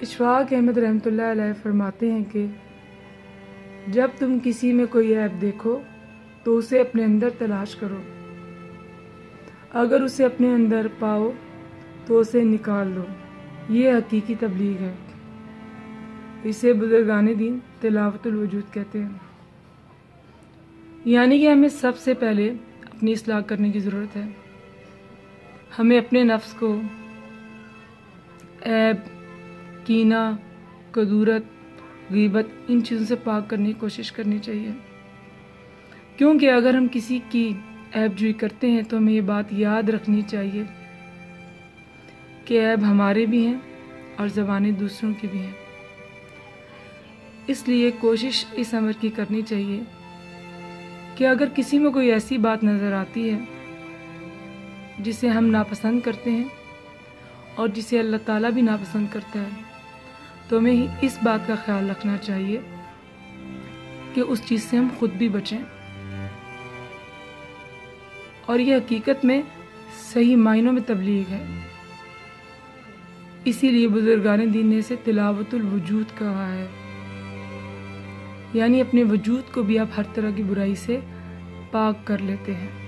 اشفاق احمد رحمۃ اللہ علیہ فرماتے ہیں کہ جب تم کسی میں کوئی عیب دیکھو تو اسے اپنے اندر تلاش کرو، اگر اسے اپنے اندر پاؤ تو اسے نکال دو۔ یہ حقیقی تبلیغ ہے۔ اسے بزرگان دین تلاوت الوجود کہتے ہیں۔ یعنی کہ ہمیں سب سے پہلے اپنی اصلاح کرنے کی ضرورت ہے۔ ہمیں اپنے نفس کو عیب، کینہ، کدورت، غیبت ان چیزوں سے پاک کرنے کی کوشش کرنی چاہیے، کیونکہ اگر ہم کسی کی عیب جوئی کرتے ہیں تو ہمیں یہ بات یاد رکھنی چاہیے کہ عیب ہمارے بھی ہیں اور زبانیں دوسروں کی بھی ہیں۔ اس لیے کوشش اس امر کی کرنی چاہیے کہ اگر کسی میں کوئی ایسی بات نظر آتی ہے جسے ہم ناپسند کرتے ہیں اور جسے اللہ تعالیٰ بھی ناپسند کرتا ہے، تو ہمیں اس بات کا خیال رکھنا چاہیے کہ اس چیز سے ہم خود بھی بچیں، اور یہ حقیقت میں صحیح معنوں میں تبلیغ ہے۔ اسی لیے بزرگان دین نے اسے تلاوت الوجود کہا ہے، یعنی اپنے وجود کو بھی آپ ہر طرح کی برائی سے پاک کر لیتے ہیں۔